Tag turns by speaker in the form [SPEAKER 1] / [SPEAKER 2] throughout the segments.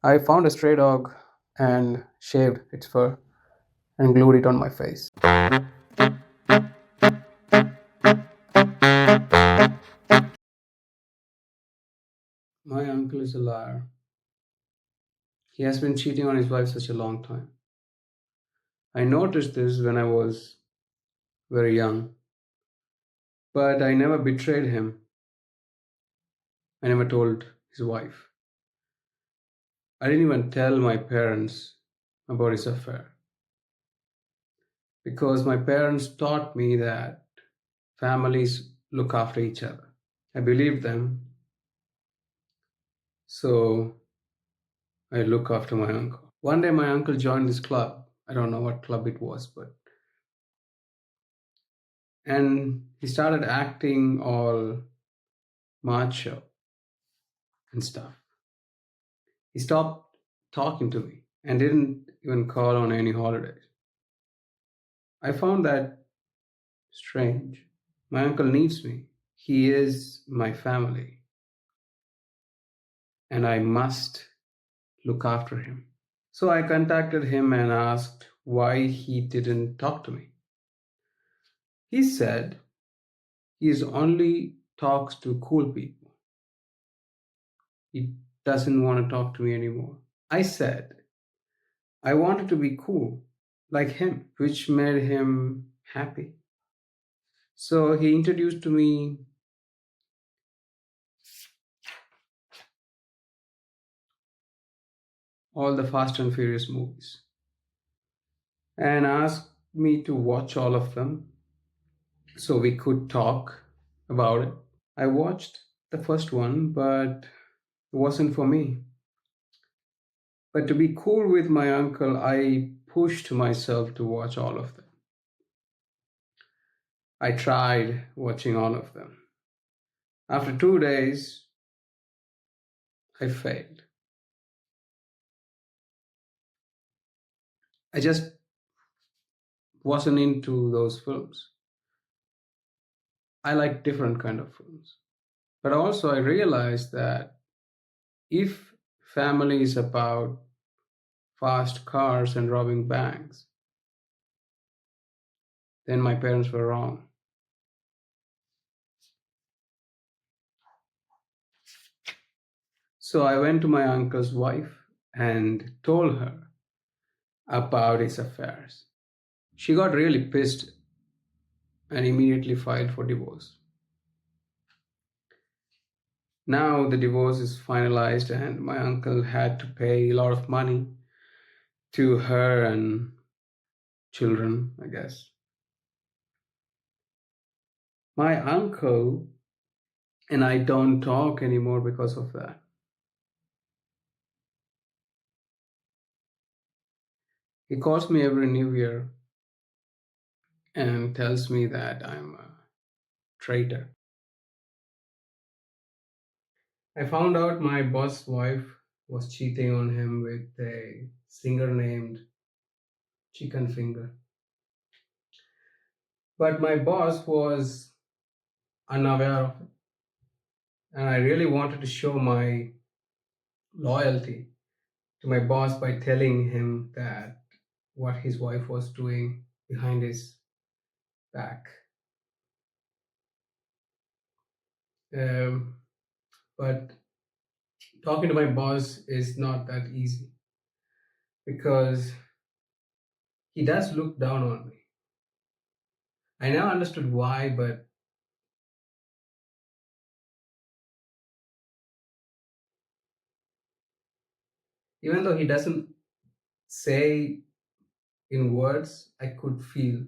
[SPEAKER 1] I found a stray dog and shaved its fur and glued it on my face. My uncle is a liar. He has been cheating on his wife such a long time. I noticed this when I was very young, but I never betrayed him. I never told his wife. I didn't even tell my parents about his affair because my parents taught me that families look after each other. I believed them, so I look after my uncle. One day, my uncle joined this club. I don't know what club it was, but and he started acting all macho and stuff. He stopped talking to me and didn't even call on any holidays. I found that strange. My uncle needs me. He is my family, and I must look after him. So I contacted him and asked why he didn't talk to me. He said he only talks to cool people. He doesn't want to talk to me anymore. I said I wanted to be cool like him, which made him happy. So he introduced to me all the Fast and Furious movies and asked me to watch all of them so we could talk about it. I watched the first one, but it wasn't for me. But to be cool with my uncle, I pushed myself to watch all of them. I tried watching all of them. After 2 days, I failed. I just wasn't into those films. I like different kind of films. But also I realized that if family is about fast cars and robbing banks, then my parents were wrong. So I went to my uncle's wife and told her about his affairs. She got really pissed and immediately filed for divorce. Now the divorce is finalized, and my uncle had to pay a lot of money to her and children, I guess. My uncle and I don't talk anymore because of that. He calls me every new year and tells me that I'm a traitor. I found out my boss' wife was cheating on him with a singer named Chicken Finger. But my boss was unaware of it. And I really wanted to show my loyalty to my boss by telling him that what his wife was doing behind his back. Um, but talking to my boss is not that easy because he does look down on me. I never understood why, but even though he doesn't say in words, I could feel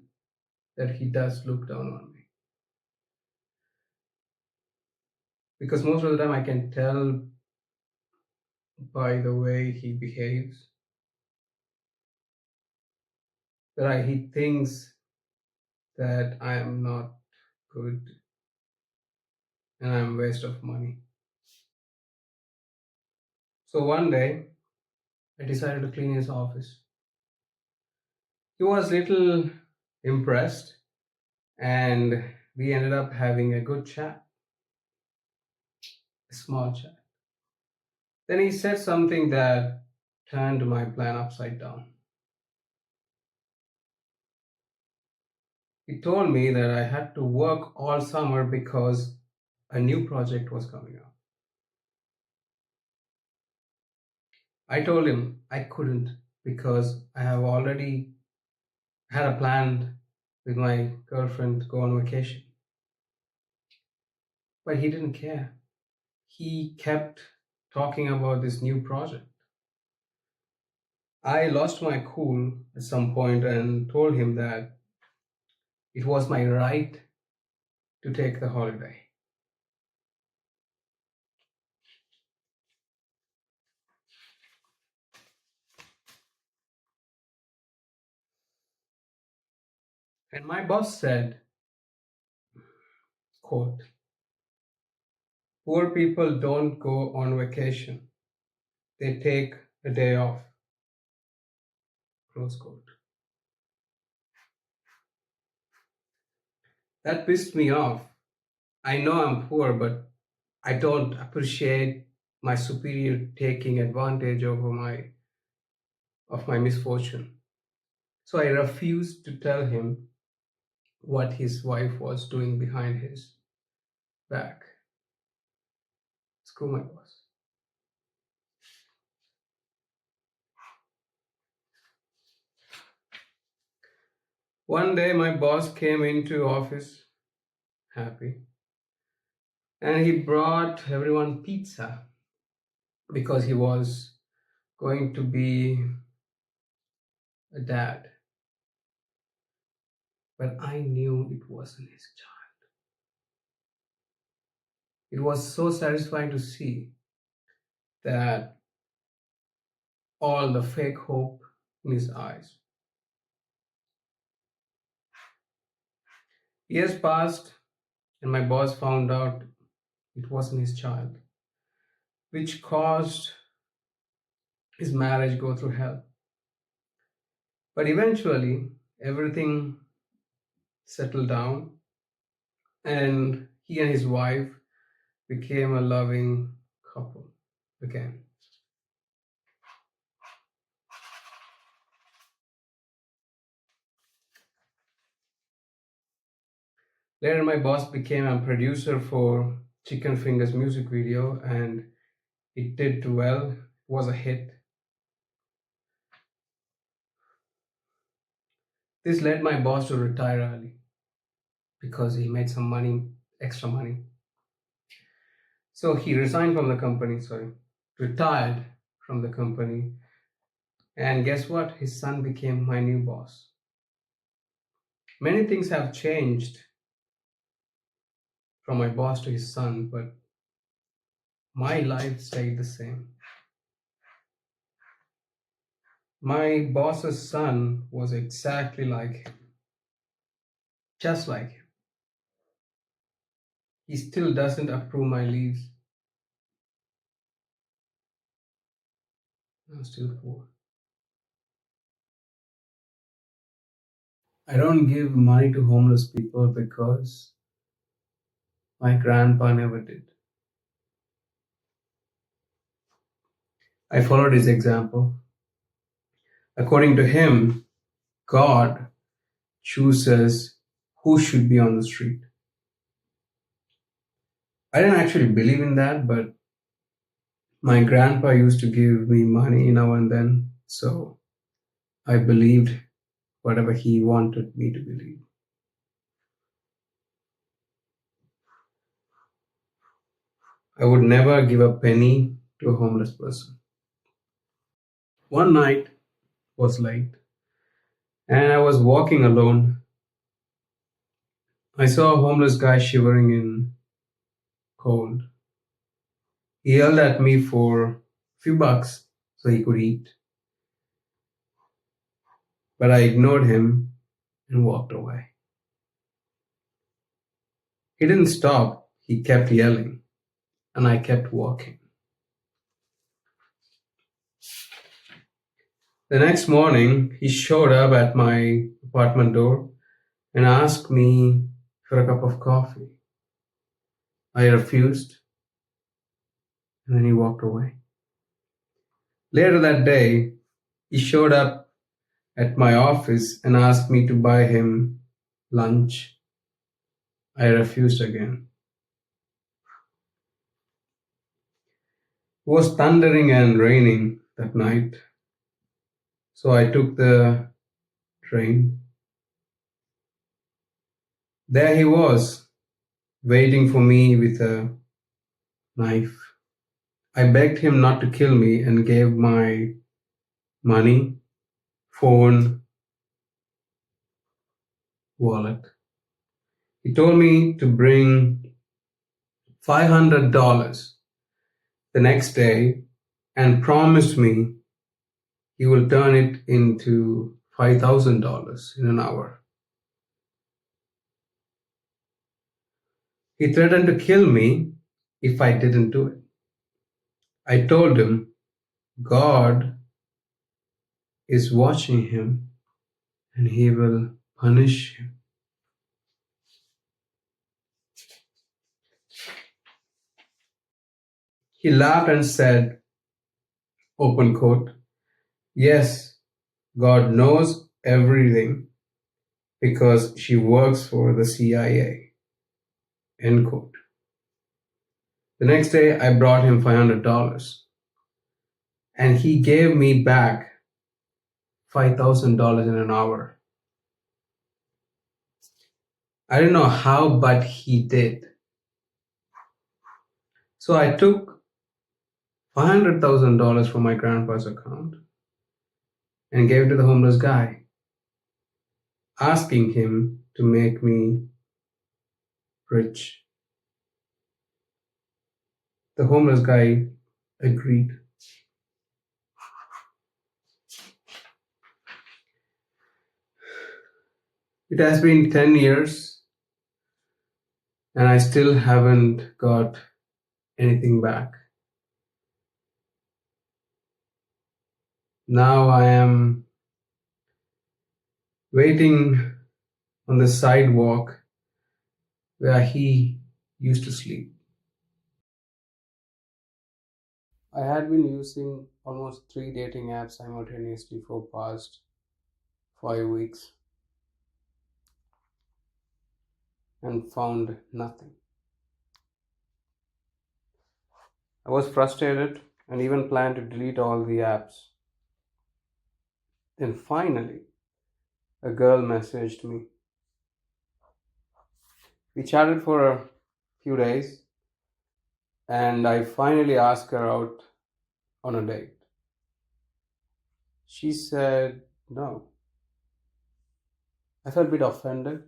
[SPEAKER 1] that he does look down on me. Because most of the time I can tell by the way he behaves that he thinks that I am not good and I'm a waste of money. So one day I decided to clean his office. He was little impressed and we ended up having a good chat, a small chat. Then he said something that turned my plan upside down. He told me that I had to work all summer because a new project was coming up. I told him I couldn't because I have already had a plan with my girlfriend to go on vacation. But he didn't care. He kept talking about this new project. I lost my cool at some point and told him that it was my right to take the holiday. And my boss said, quote, poor people don't go on vacation. They take a day off, close quote. That pissed me off. I know I'm poor, but I don't appreciate my superior taking advantage of my misfortune. So I refused to tell him what his wife was doing behind his back. Screw my boss. One day my boss came into office happy and he brought everyone pizza because he was going to be a dad. But I knew it wasn't his child. It was so satisfying to see that all the fake hope in his eyes. Years passed and my boss found out it wasn't his child, which caused his marriage go through hell. But eventually everything settled down and he and his wife became a loving couple again. Later, my boss became a producer for Chicken Fingers music video and it did well, it was a hit. This led my boss to retire early because he made some money, extra money. So he resigned from the company, retired from the company. And guess what? His son became my new boss. Many things have changed from my boss to his son, but my life stayed the same. My boss's son was exactly like him, just like him. He still doesn't approve my leaves. I'm still poor. I don't give money to homeless people because my grandpa never did. I followed his example. According to him, God chooses who should be on the street. I didn't actually believe in that, but my grandpa used to give me money now and then, so I believed whatever he wanted me to believe. I would never give a penny to a homeless person. One night was late and I was walking alone. I saw a homeless guy shivering in cold. He yelled at me for a few bucks so he could eat. But I ignored him and walked away. He didn't stop, he kept yelling, and I kept walking. The next morning, he showed up at my apartment door and asked me for a cup of coffee. I refused, and then he walked away. Later that day, he showed up at my office and asked me to buy him lunch. I refused again. It was thundering and raining that night, so I took the train. There he was, waiting for me with a knife. I begged him not to kill me and gave my money, phone, wallet. He told me to bring $500 the next day and promised me he will turn it into $5,000 in an hour. He threatened to kill me if I didn't do it. I told him God is watching him and he will punish him. He laughed and said, open quote, yes, God knows everything because she works for the CIA, end quote. The next day I brought him $500 and he gave me back $5,000 in an hour. I don't know how, but he did. So I took $500,000 from my grandpa's account and gave it to the homeless guy, asking him to make me rich. The homeless guy agreed. It has been 10 years and I still haven't got anything back. Now I am waiting on the sidewalk where he used to sleep. I had been using almost 3 dating apps simultaneously for past 5 weeks and found nothing. I was frustrated and even planned to delete all the apps. Then finally, a girl messaged me. We chatted for a few days and I finally asked her out on a date. She said no. I felt a bit offended.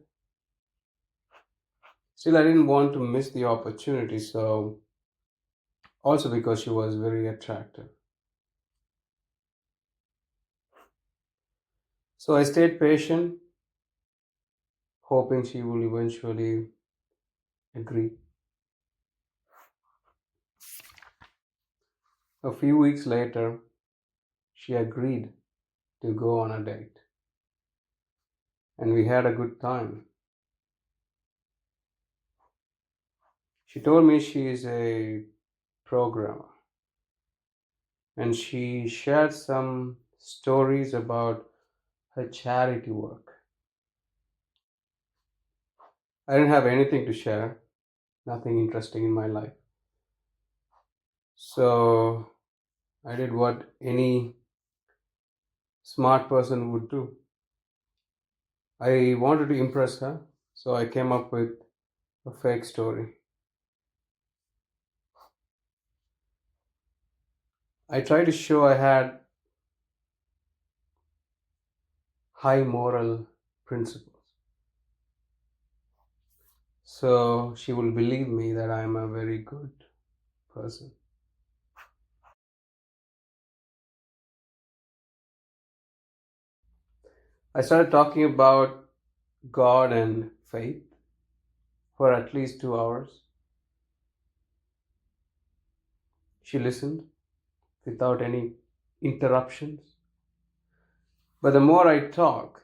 [SPEAKER 1] Still, I didn't want to miss the opportunity, so also because she was very attractive. So I stayed patient, hoping she will eventually agree. A few weeks later, she agreed to go on a date, and we had a good time. She told me she is a programmer and she shared some stories about her charity work. I didn't have anything to share, nothing interesting in my life. So I did what any smart person would do. I wanted to impress her, so I came up with a fake story. I tried to show I had high moral principles. So she will believe me that I am a very good person. I started talking about God and faith for at least 2 hours. She listened without any interruptions. But the more I talk,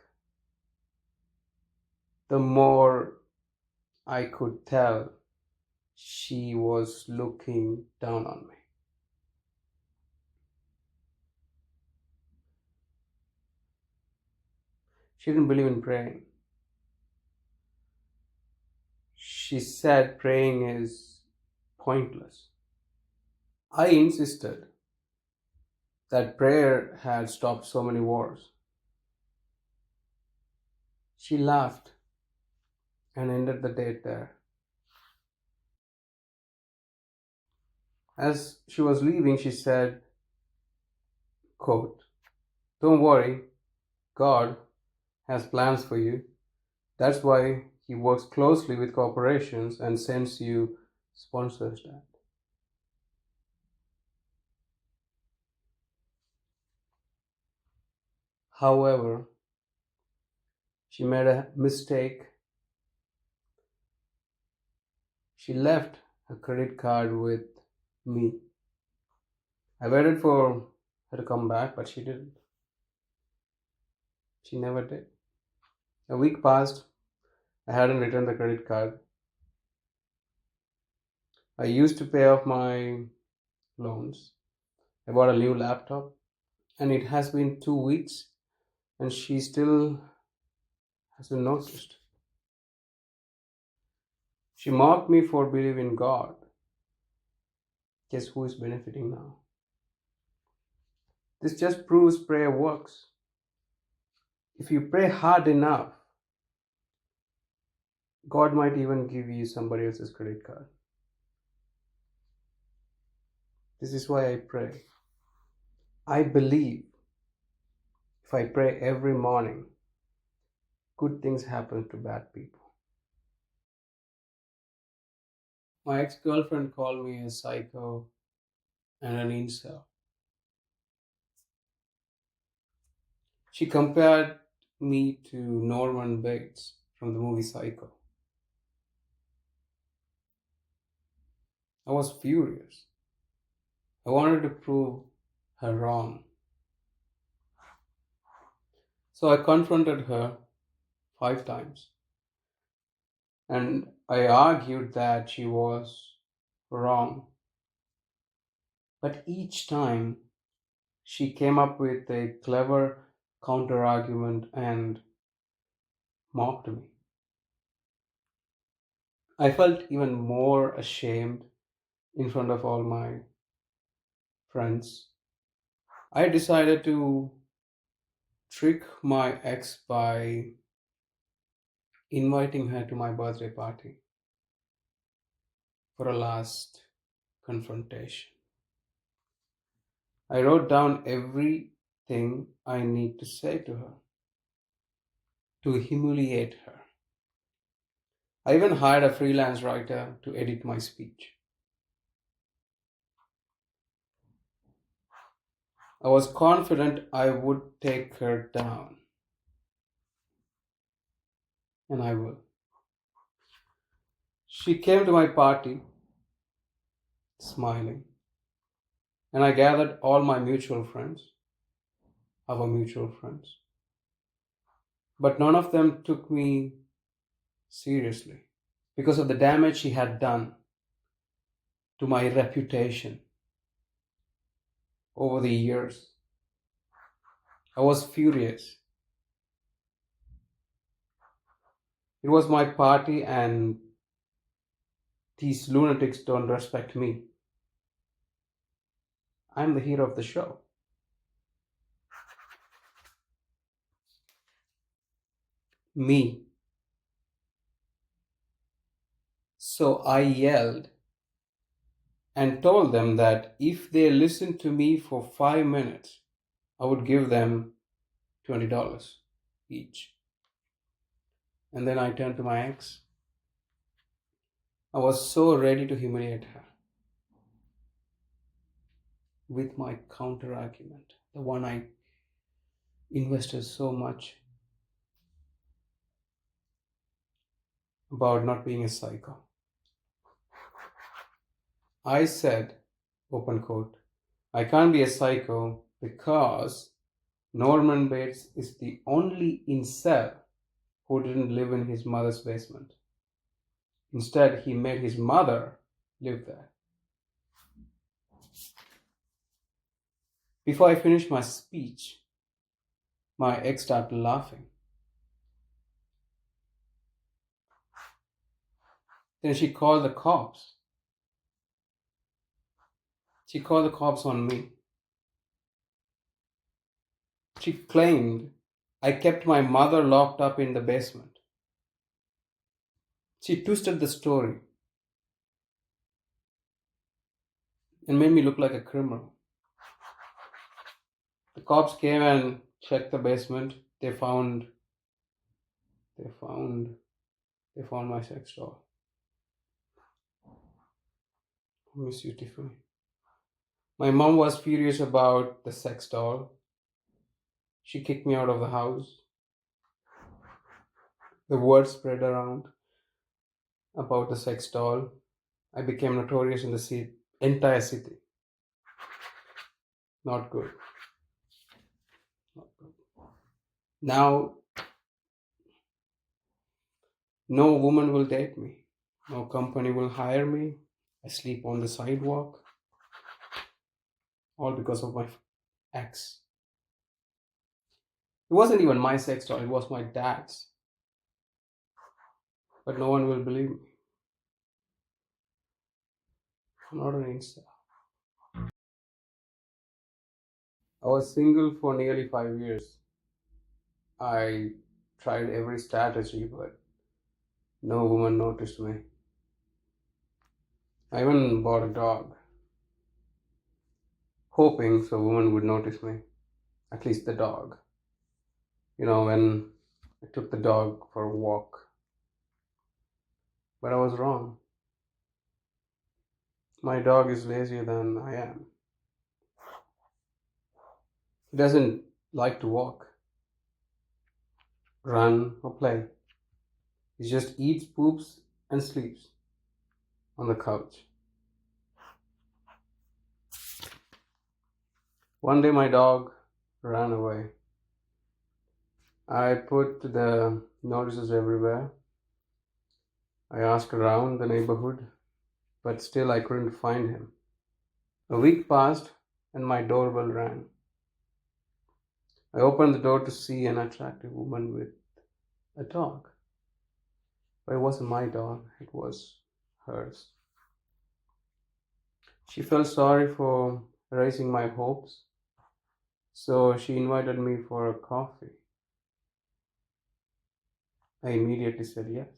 [SPEAKER 1] the more I could tell she was looking down on me. She didn't believe in praying. She said praying is pointless. I insisted that prayer had stopped so many wars. She laughed and ended the date there. As she was leaving, she said, quote, "Don't worry, God has plans for you. That's why He works closely with corporations and sends you sponsors that." However, she made a mistake. She left her credit card with me. I waited for her to come back, but she didn't. She never did. A week passed. I hadn't returned the credit card. I used to pay off my loans. I bought a new laptop, and it has been 2 weeks, and she still hasn't noticed. She mocked me for believing in God. Guess who is benefiting now? This just proves prayer works. If you pray hard enough, God might even give you somebody else's credit card. This is why I pray. I believe if I pray every morning, good things happen to bad people. My ex-girlfriend called me a psycho and an incel. She compared me to Norman Bates from the movie Psycho. I was furious. I wanted to prove her wrong. So I confronted her 5 times and I argued that she was wrong. But each time she came up with a clever counter argument and mocked me. I felt even more ashamed in front of all my friends. I decided to trick my ex by inviting her to my birthday party for a last confrontation. I wrote down everything I need to say to her to humiliate her. I even hired a freelance writer to edit my speech. I was confident I would take her down, and I will. She came to my party smiling, and I gathered all my mutual friends, our mutual friends. But none of them took me seriously because of the damage she had done to my reputation over the years. I was furious. It was my party, and these lunatics don't respect me. I'm the hero of the show. Me. So I yelled and told them that if they listened to me for 5 minutes, I would give them $20 each. And then I turned to my ex. I was so ready to humiliate her with my counter argument, the one I invested so much about not being a psycho. I said, open quote, "I can't be a psycho because Norman Bates is the only incel who didn't live in his mother's basement. Instead, he made his mother live there." Before I finished my speech, my ex started laughing. Then she called the cops. She called the cops on me. She claimed I kept my mother locked up in the basement. She twisted the story and made me look like a criminal. The cops came and checked the basement. They found they found my sex doll. I miss you, Tiffany. My mom was furious about the sex doll. She kicked me out of the house. The word spread around about the sex doll. I became notorious in the entire city. Not good. Not good. Now, no woman will date me. No company will hire me. I sleep on the sidewalk. All because of my ex. It wasn't even my sex doll, it was my dad's. But no one will believe me. I'm not an incel. I was single for nearly 5 years. I tried every strategy, but no woman noticed me. I even bought a dog, hoping so woman would notice me. At least the dog. When I took the dog for a walk. But I was wrong. My dog is lazier than I am. He doesn't like to walk, run, or play. He just eats, poops, and sleeps on the couch. One day my dog ran away. I put the notices everywhere. I asked around the neighborhood, but still I couldn't find him. A week passed and my doorbell rang. I opened the door to see an attractive woman with a dog. But it wasn't my dog, it was hers. She felt sorry for erasing my hopes, so she invited me for a coffee. I immediately said yes.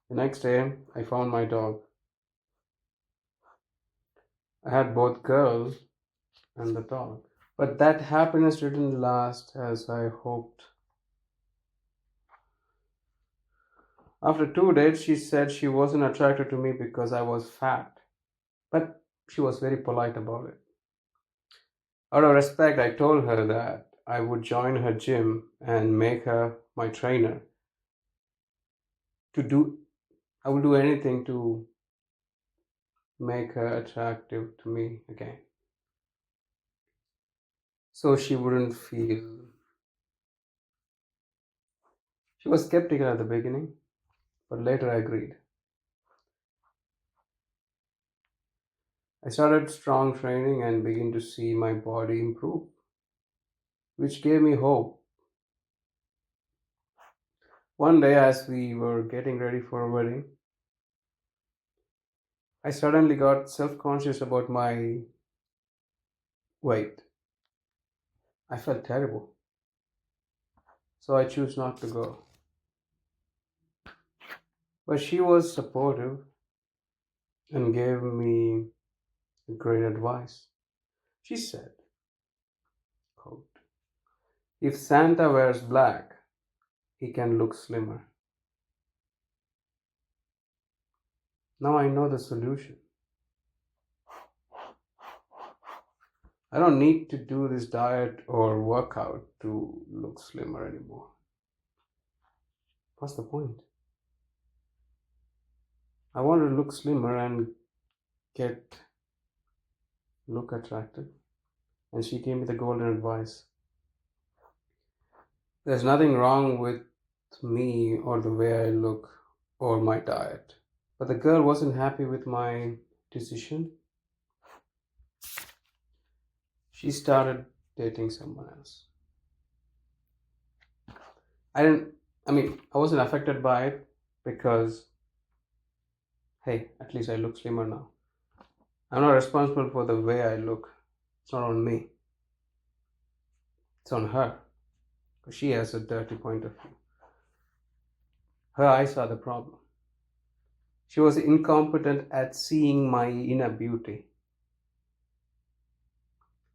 [SPEAKER 1] The next day, I found my dog. I had both girl and the dog. But that happiness didn't last as I hoped. After 2 days, she said she wasn't attracted to me because I was fat. But she was very polite about it. Out of respect, I told her that I would join her gym and make her my trainer. I will do anything to make her attractive to me again. So she wouldn't feel. She was skeptical at the beginning, but later I agreed. I started strong training and began to see my body improve, which gave me hope. One day, as we were getting ready for a wedding, I suddenly got self conscious about my weight. I felt terrible, so I chose not to go. But she was supportive and gave me great advice. She said, quote, "If Santa wears black, he can look slimmer." Now I know the solution. I don't need to do this diet or workout to look slimmer anymore. What's the point? I want to look slimmer and look attractive. And she gave me the golden advice. There's nothing wrong with me or the way I look or my diet. But the girl wasn't happy with my decision. She started dating someone else. I wasn't affected by it, because, hey, at least I look slimmer now. I'm not responsible for the way I look. It's not on me, it's on her. She has a dirty point of view. Her eyes are the problem. She was incompetent at seeing my inner beauty.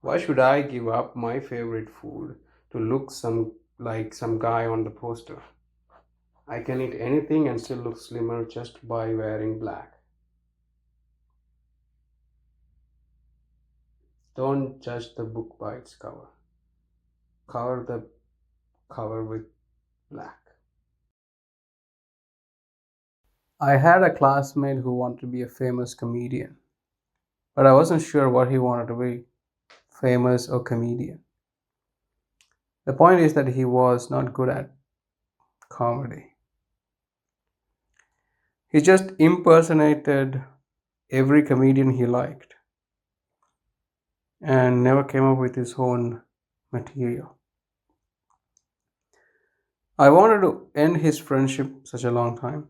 [SPEAKER 1] Why should I give up my favorite food to look some guy on the poster? I can eat anything and still look slimmer just by wearing black. Don't judge the book by its cover. Cover the cover with black. I had a classmate who wanted to be a famous comedian, but I wasn't sure what he wanted to be, famous or comedian. The point is that he was not good at comedy. He just impersonated every comedian he liked and never came up with his own material. I wanted to end his friendship such a long time,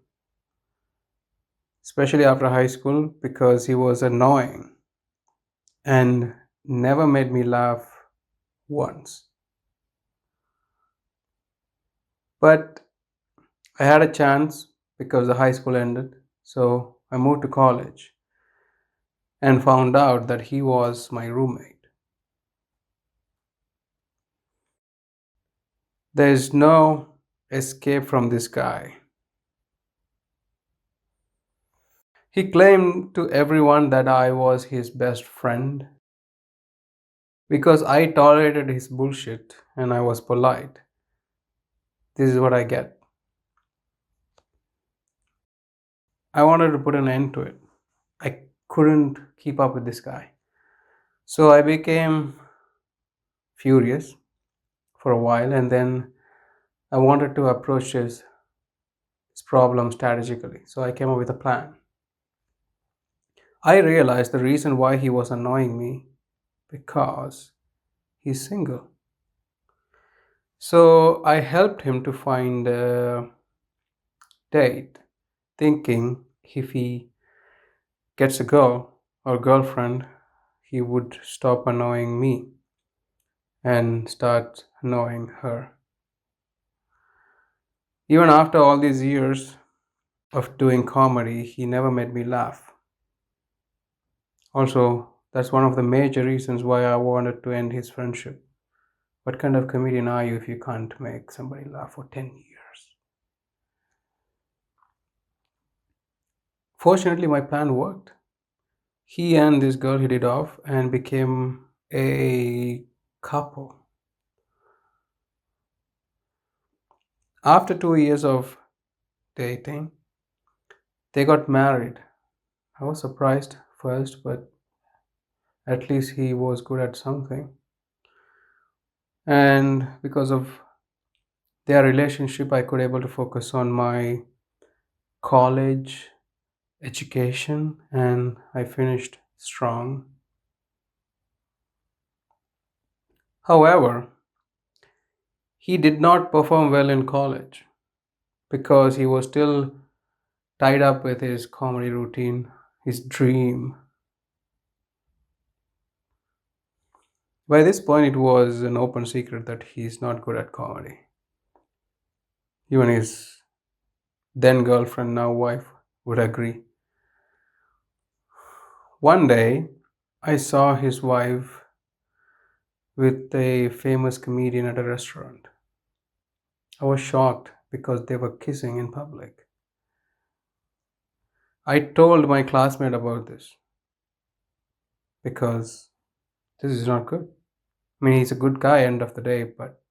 [SPEAKER 1] especially after high school, because he was annoying and never made me laugh once. But I had a chance because the high school ended, so I moved to college and found out that he was my roommate. There is no escape from this guy. He claimed to everyone that I was his best friend because I tolerated his bullshit and I was polite. This is what I get. I wanted to put an end to it. I couldn't keep up with this guy. So I became furious for a while, and then I wanted to approach his problem strategically. So I came up with a plan. I realized the reason why he was annoying me because he's single. So I helped him to find a date, thinking if he gets a girl or girlfriend, he would stop annoying me and start annoying her. Even after all these years of doing comedy, he never made me laugh. Also, that's one of the major reasons why I wanted to end his friendship. What kind of comedian are you if you can't make somebody laugh for 10 years? Fortunately, my plan worked. He and this girl hit it off and became a couple. After 2 years of dating, they got married. I was surprised first, but at least he was good at something. And because of their relationship, I could able to focus on my college education and I finished strong. However, he did not perform well in college because he was still tied up with his comedy routine, his dream. By this point, it was an open secret that he's not good at comedy. Even his then girlfriend, now wife, would agree. One day, I saw his wife with a famous comedian at a restaurant. I was shocked because they were kissing in public. I told my classmate about this because this is not good. I mean, he's a good guy end of the day, but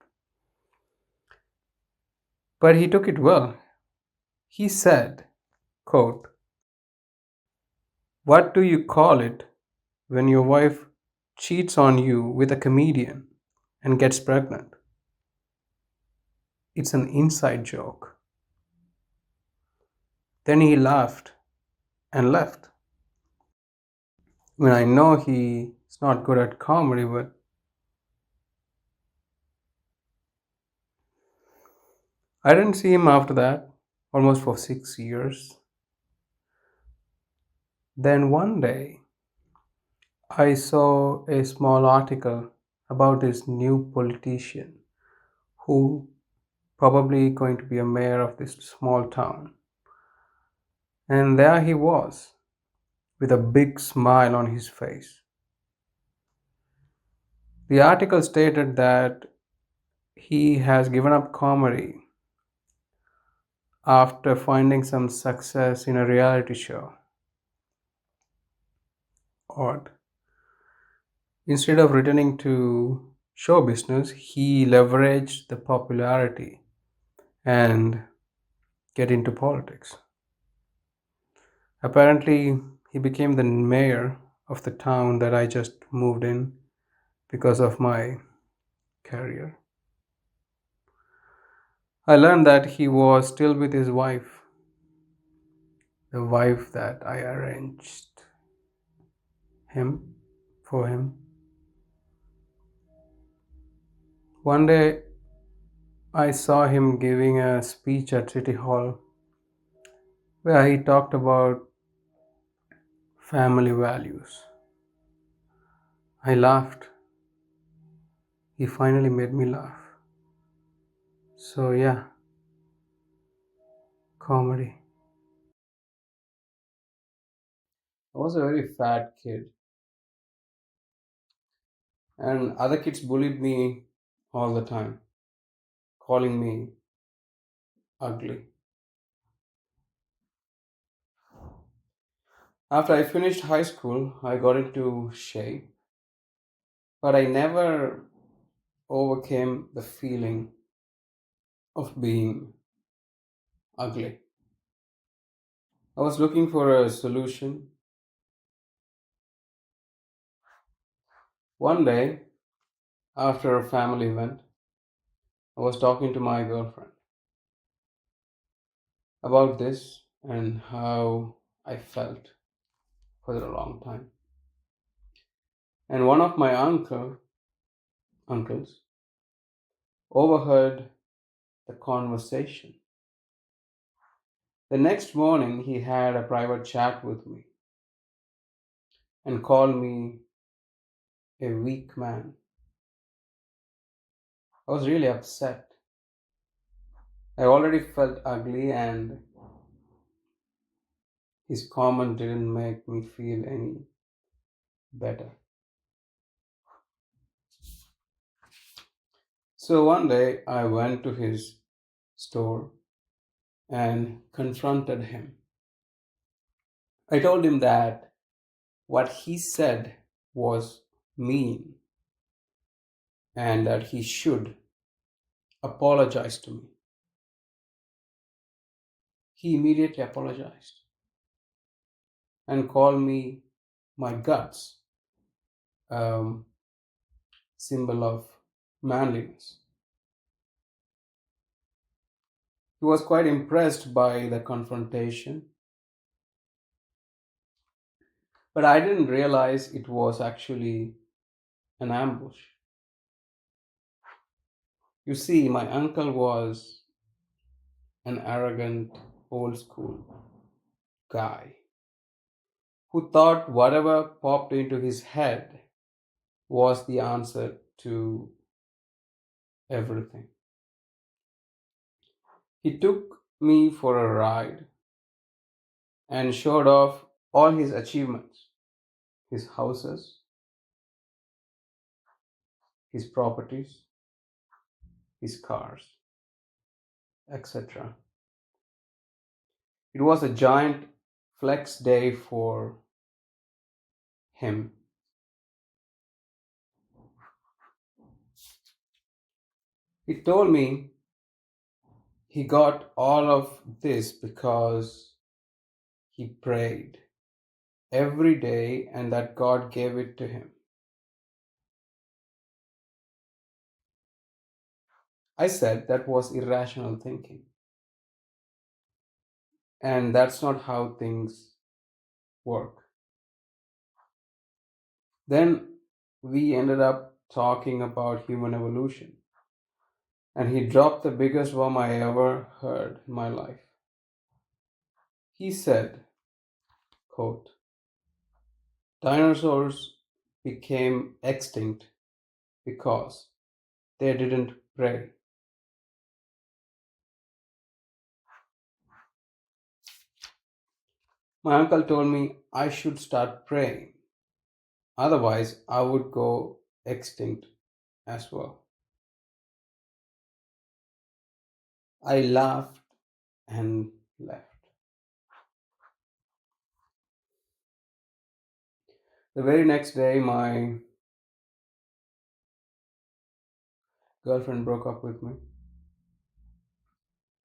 [SPEAKER 1] he took it well. He said, quote, "What do you call it when your wife cheats on you with a comedian and gets pregnant? It's an inside joke." Then he laughed and left. I mean, I know he's not good at comedy, but I didn't see him after that. almost for 6 years. Then one day, I saw a small article about this new politician who probably going to be a mayor of this small town. And there he was with a big smile on his face. The article stated that he has given up comedy after finding some success in a reality show. Odd. Instead of returning to show business, he leveraged the popularity and get into politics. Apparently, he became the mayor of the town that I just moved in because of my career. I learned that he was still with his wife, the wife that I arranged him for him. One day I saw him giving a speech at City Hall where he talked about family values. I laughed. He finally made me laugh. So, yeah, comedy. I was a very fat kid, and other kids bullied me all the time, calling me ugly. After I finished high school, I got into shape, but I never overcame the feeling of being ugly. I was looking for a solution. One day, after a family event, I was talking to my girlfriend about this and how I felt for a long time. And one of my uncles overheard the conversation. The next morning, he had a private chat with me and called me a weak man. I was really upset. I already felt ugly, and his comment didn't make me feel any better. So one day, I went to his store and confronted him. I told him that what he said was mean and that he should apologize to me. He immediately apologized and called me my guts, um, symbol of manliness. He was quite impressed by the confrontation, but I didn't realize it was actually an ambush. You see, my uncle was an arrogant, old school guy who thought whatever popped into his head was the answer to everything. He took me for a ride and showed off all his achievements, his houses, his properties, his cars, etc. It was a giant flex day for him. He told me he got all of this because he prayed every day and that God gave it to him. I said that was irrational thinking, and that's not how things work. Then we ended up talking about human evolution, and he dropped the biggest bomb I ever heard in my life. He said, quote, dinosaurs became extinct because they didn't pray. My uncle told me I should start praying, otherwise, I would go extinct as well. I laughed and left. The very next day, my girlfriend broke up with me.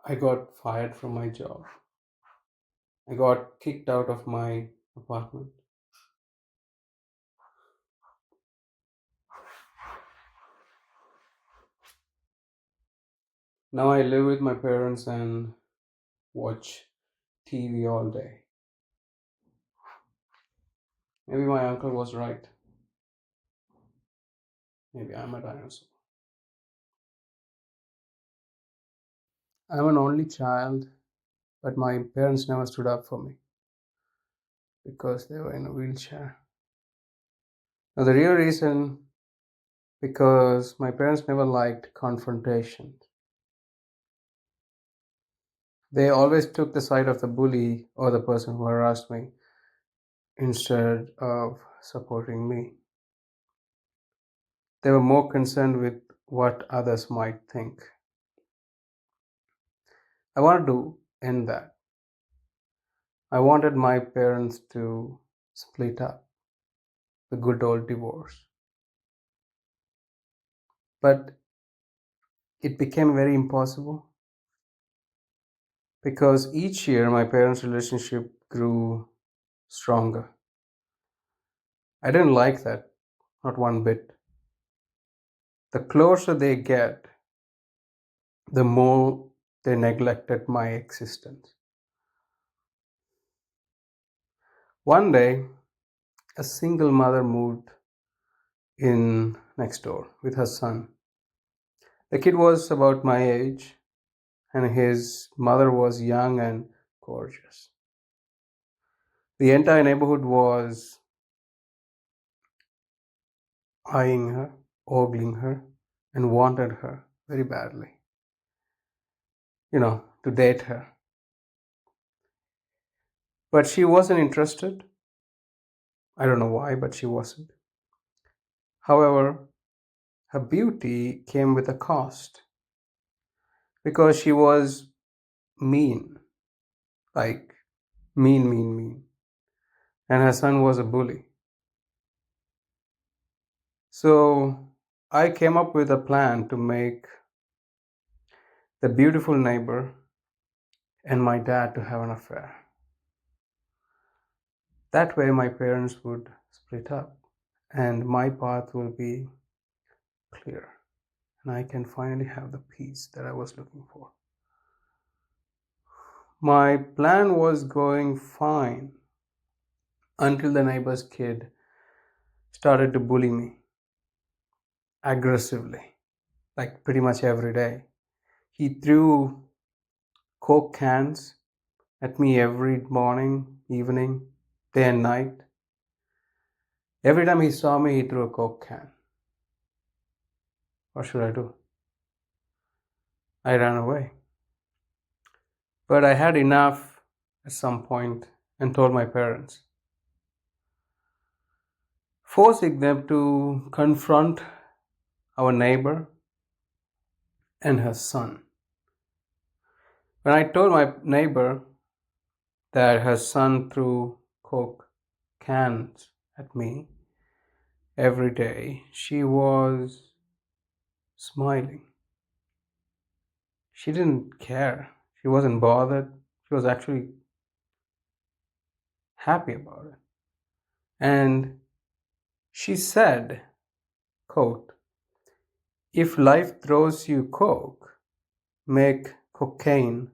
[SPEAKER 1] I got fired from my job. I got kicked out of my apartment. Now I live with my parents and watch TV all day. Maybe my uncle was right. Maybe I'm a dinosaur. I'm an only child, but my parents never stood up for me because they were in a wheelchair. Now, the real reason, because my parents never liked confrontation. They always took the side of the bully or the person who harassed me instead of supporting me. They were more concerned with what others might think. I wanted to end that. I wanted my parents to split up, the good old divorce. But it became very impossible because each year my parents' relationship grew stronger. I didn't like that, not one bit. The closer they get, the more they neglected my existence. One day, a single mother moved in next door with her son. The kid was about my age, and his mother was young and gorgeous. The entire neighborhood was eyeing her, ogling her, and wanted her very badly, to date her. But she wasn't interested. I don't know why, but she wasn't. However, her beauty came with a cost because she was mean, like mean, mean, mean. And her son was a bully. So I came up with a plan to make the beautiful neighbor and my dad to have an affair. That way, my parents would split up and my path will be clear, and I can finally have the peace that I was looking for. My plan was going fine until the neighbor's kid started to bully me aggressively, like pretty much every day. He threw Coke cans at me every morning, evening, day and night. Every time he saw me, he threw a Coke can. What should I do? I ran away. But I had enough at some point and told my parents, forcing them to confront our neighbor and her son. When I told my neighbor that her son threw Coke cans at me every day, she was smiling. She didn't care. She wasn't bothered. She was actually happy about it. And she said, quote, if life throws you Coke, make cocaine.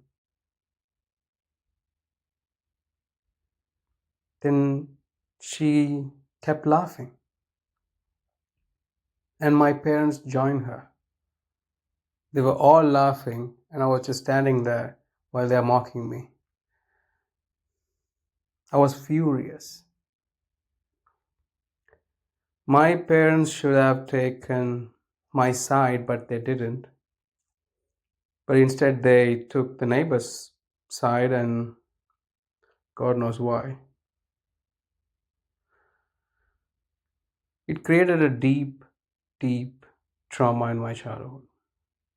[SPEAKER 1] Then she kept laughing. And my parents joined her. They were all laughing, and I was just standing there while they are mocking me. I was furious. My parents should have taken my side, but they didn't. But instead, they took the neighbor's side, and God knows why. It created a deep, deep trauma in my childhood.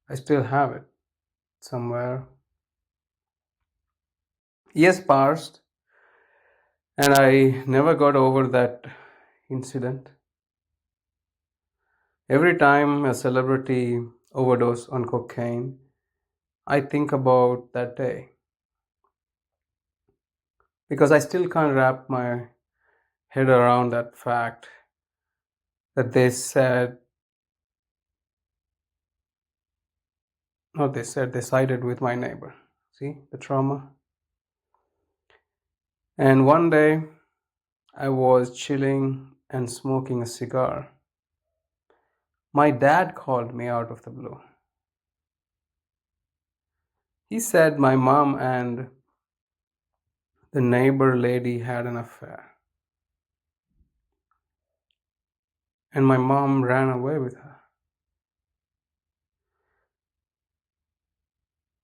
[SPEAKER 1] I still have it somewhere. Years passed, and I never got over that incident. Every time a celebrity overdose on cocaine, I think about that day because I still can't wrap my head around that fact that they said, no, they said they sided with my neighbor. See the trauma? And one day I was chilling and smoking a cigar. My dad called me out of the blue. He said my mom and the neighbor lady had an affair, and my mom ran away with her.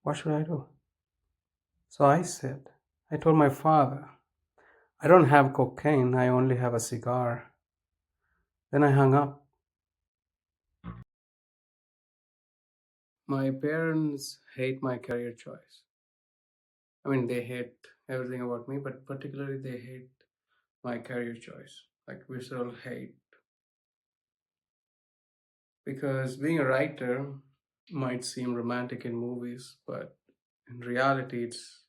[SPEAKER 1] What should I do? So I told my father, I don't have cocaine, I only have a cigar. Then I hung up. My parents hate my career choice. I mean, they hate everything about me, but particularly they hate my career choice, like visceral hate. Because being a writer might seem romantic in movies, but in reality, it's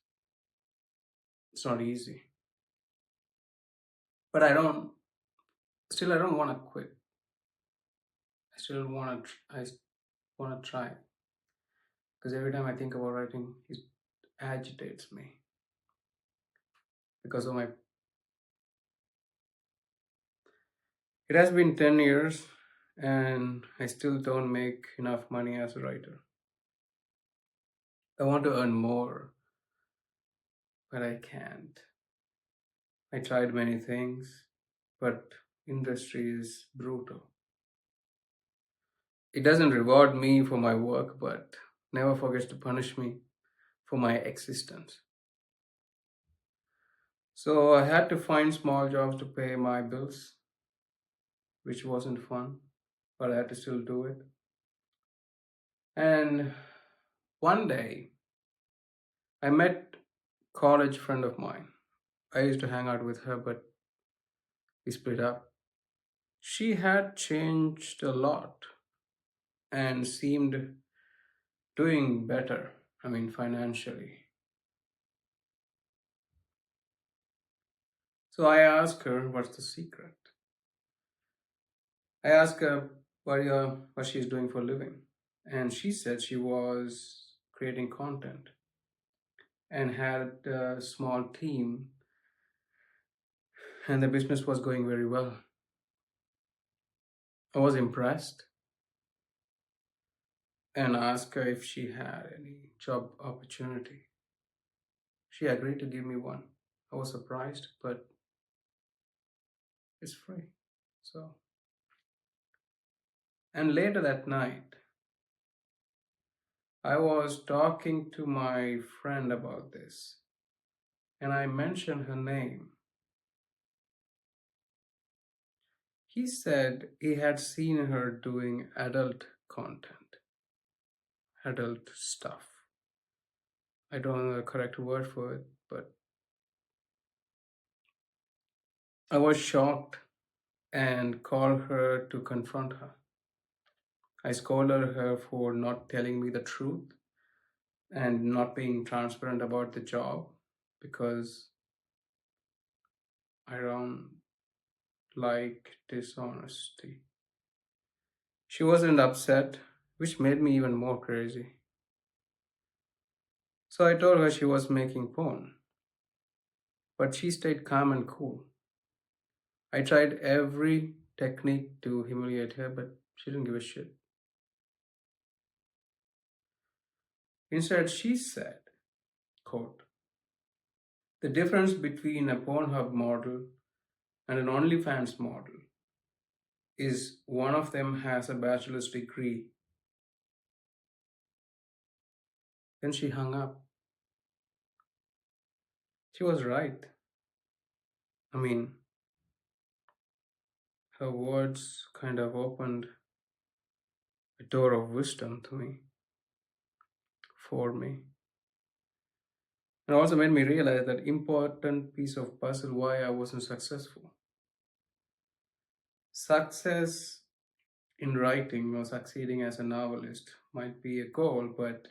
[SPEAKER 1] not easy. But I don't want to quit. I still want to, I want to try. Because every time I think about writing, it agitates me because of my. It has been 10 years and I still don't make enough money as a writer. I want to earn more, but I can't. I tried many things, but industry is brutal. It doesn't reward me for my work, but never forgets to punish me for my existence. So I had to find small jobs to pay my bills, which wasn't fun, but I had to still do it. And one day, I met college friend of mine. I used to hang out with her, but we split up. She had changed a lot and seemed doing better. I mean, financially. So I asked her, "What's the secret?" I asked her what she's doing for a living, and she said she was creating content and had a small team, and the business was going very well. I was impressed and asked her if she had any job opportunity. She agreed to give me one. I was surprised, but it's free. So, and later that night, I was talking to my friend about this, and I mentioned her name. He said he had seen her doing adult content, adult stuff. I don't know the correct word for it, but I was shocked and called her to confront her. I scolded her for not telling me the truth and not being transparent about the job because I don't like dishonesty. She wasn't upset, which made me even more crazy. So I told her she was making porn, but she stayed calm and cool. I tried every technique to humiliate her, but she didn't give a shit. Instead, she said, quote, The difference between a Pornhub model and an OnlyFans model is one of them has a bachelor's degree. Then she hung up. She was right. I mean, her words kind of opened a door of wisdom to me, for me. And also made me realize that important piece of puzzle why I wasn't successful. Success in writing or succeeding as a novelist might be a goal, but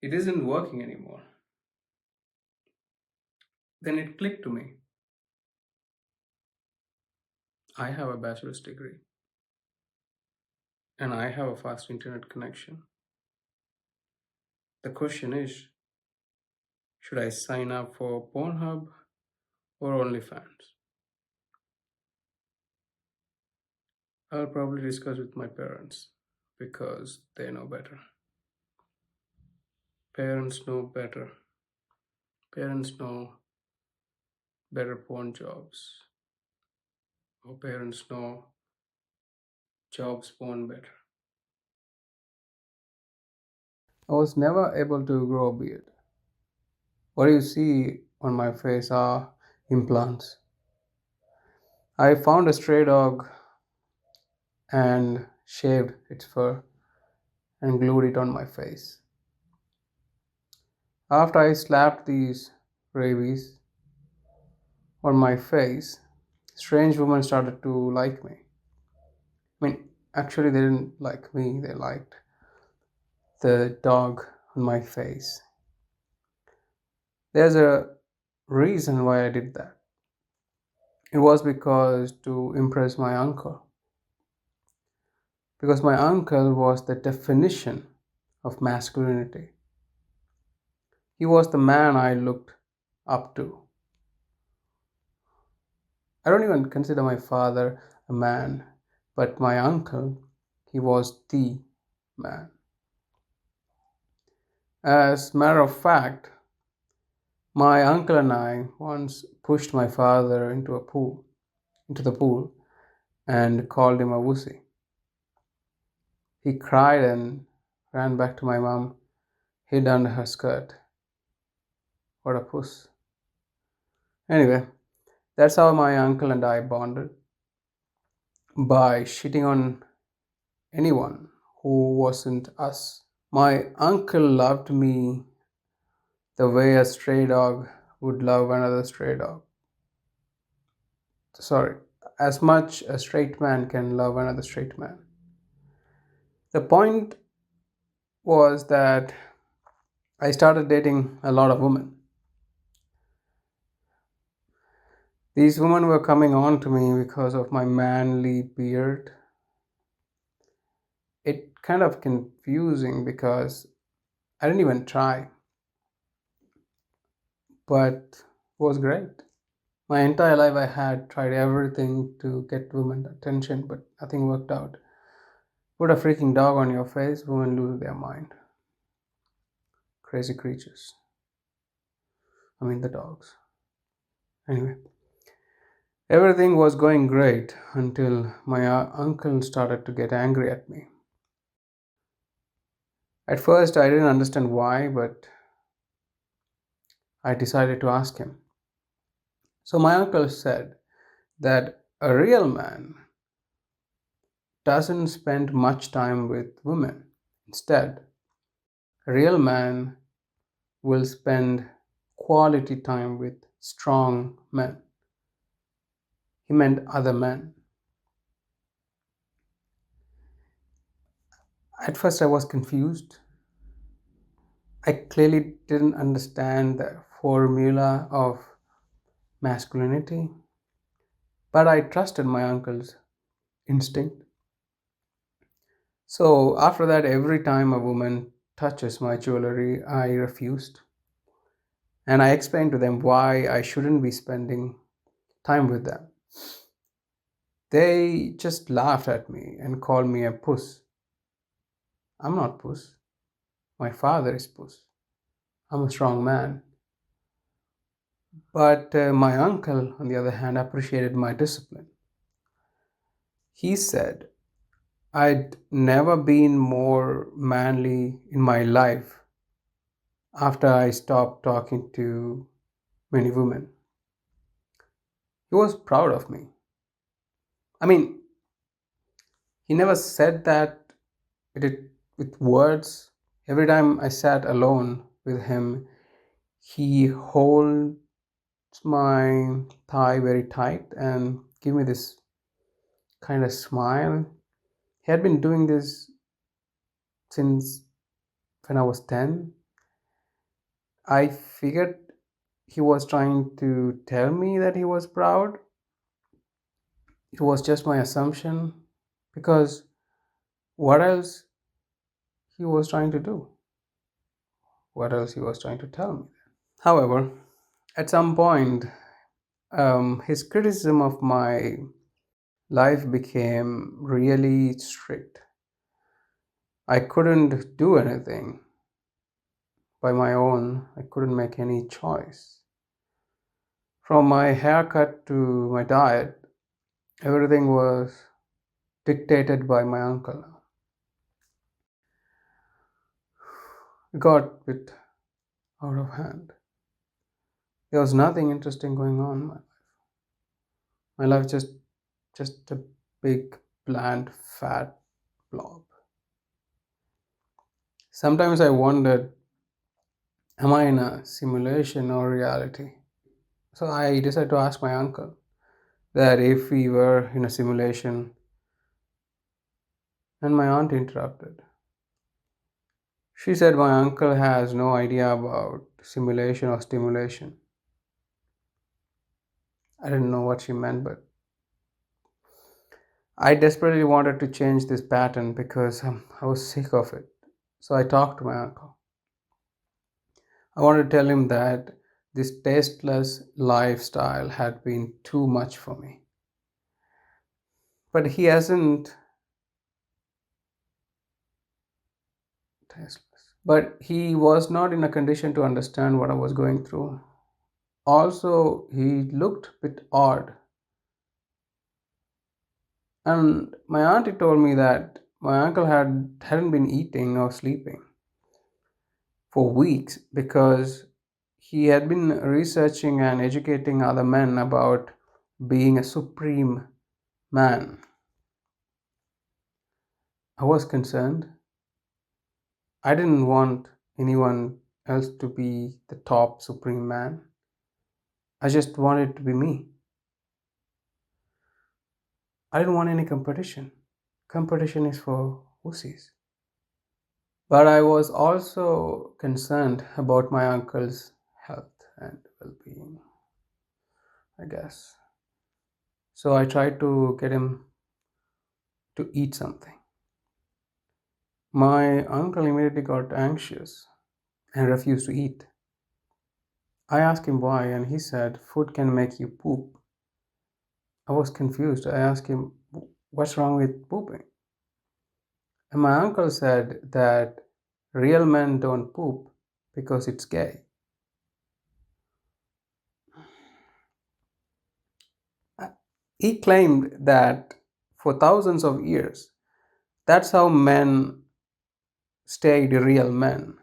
[SPEAKER 1] it isn't working anymore. Then it clicked to me. I have a bachelor's degree and I have a fast internet connection. The question is, should I sign up for Pornhub or OnlyFans? I'll probably discuss with my parents because they know better. Parents know better. Parents know better porn jobs. Or parents know jobs porn better. I was never able to grow a beard. What you see on my face are implants. I found a stray dog and shaved its fur and glued it on my face. After I slapped these rabies on my face, strange women started to like me. I mean, actually, they didn't like me, they liked the dog on my face. There's a reason why I did that. It was because to impress my uncle. Because my uncle was the definition of masculinity. He was the man I looked up to. I don't even consider my father a man, but my uncle, he was the man. As a matter of fact, my uncle and I once pushed my father into the pool, and called him a wussy. He cried and ran back to my mom, hid under her skirt. What a puss. Anyway, that's how my uncle and I bonded by shitting on anyone who wasn't us. My uncle loved me the way a stray dog would love another stray dog. Sorry, as much a straight man can love another straight man. The point was that I started dating a lot of women. These women were coming on to me because of my manly beard. It kind of confusing because I didn't even try, but was great. My entire life I had tried everything to get women attention, but nothing worked out. Put a freaking dog on your face, women lose their mind. Crazy creatures. I mean the dogs. Anyway, everything was going great until my uncle started to get angry at me. At first, I didn't understand why, but I decided to ask him. So, my uncle said that a real man doesn't spend much time with women. Instead, a real man will spend quality time with strong men. He meant other men. At first, I was confused. I clearly didn't understand the formula of masculinity, but I trusted my uncle's instinct. So after that, every time a woman touches my jewelry, I refused. And I explained to them why I shouldn't be spending time with them. They just laughed at me and called me a puss. I'm not puss. My father is puss. I'm a strong man. But my uncle, on the other hand, appreciated my discipline. He said, I'd never been more manly in my life after I stopped talking to many women. He was proud of me. I mean, he never said that it with words. Every time I sat alone with him, he holds my thigh very tight and give me this kind of smile. He had been doing this since when I was 10. I figured he was trying to tell me that he was proud. It was just my assumption because what else he was trying to do? What else he was trying to tell me? However, at some point, his criticism of my life became really strict. I couldn't do anything by my own, I couldn't make any choice. From my haircut to my diet, everything was dictated by my uncle. It got a bit out of hand. There was nothing interesting going on. My life just a big, bland, fat blob. Sometimes I wondered, am I in a simulation or reality? So I decided to ask my uncle that if we were in a simulation, and my aunt interrupted. She said my uncle has no idea about simulation or stimulation. I didn't know what she meant, but I desperately wanted to change this pattern because I was sick of it. So I talked to my uncle. I wanted to tell him that this tasteless lifestyle had been too much for me. But he hasn't tasteless. But he was not in a condition to understand what I was going through. Also, he looked a bit odd. And my auntie told me that my uncle hadn't been eating or sleeping for weeks because he had been researching and educating other men about being a supreme man. I was concerned. I didn't want anyone else to be the top supreme man. I just wanted to be me. I didn't want any competition. Competition is for wussies. But I was also concerned about my uncle's health and well being, I guess. So I tried to get him to eat something. My uncle immediately got anxious and refused to eat. I asked him why, and he said, food can make you poop. I was confused. I asked him, what's wrong with pooping? And my uncle said that real men don't poop because it's gay. He claimed that for thousands of years, that's how men stayed real men.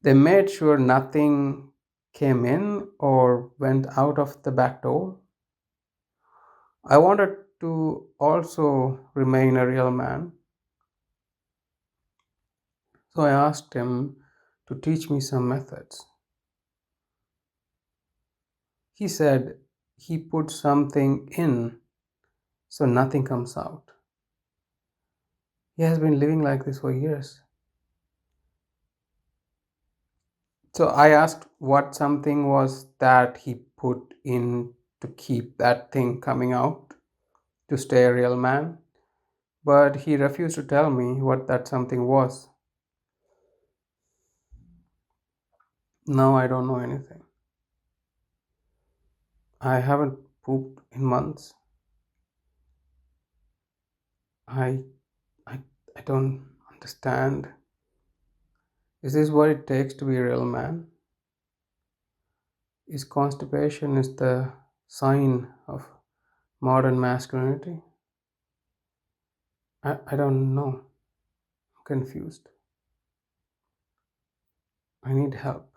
[SPEAKER 1] They made sure nothing came in or went out of the back door. I wanted to also remain a real man, so I asked him to teach me some methods. He said he put something in so nothing comes out. He has been living like this for years. So I asked what something was that he put in to keep that thing coming out to stay a real man, but he refused to tell me what that something was. Now I don't know anything. I haven't pooped in months. I I I don't understand. Is this what it takes to be a real man? Is constipation is the sign of modern masculinity? I don't know. I'm confused. I need help.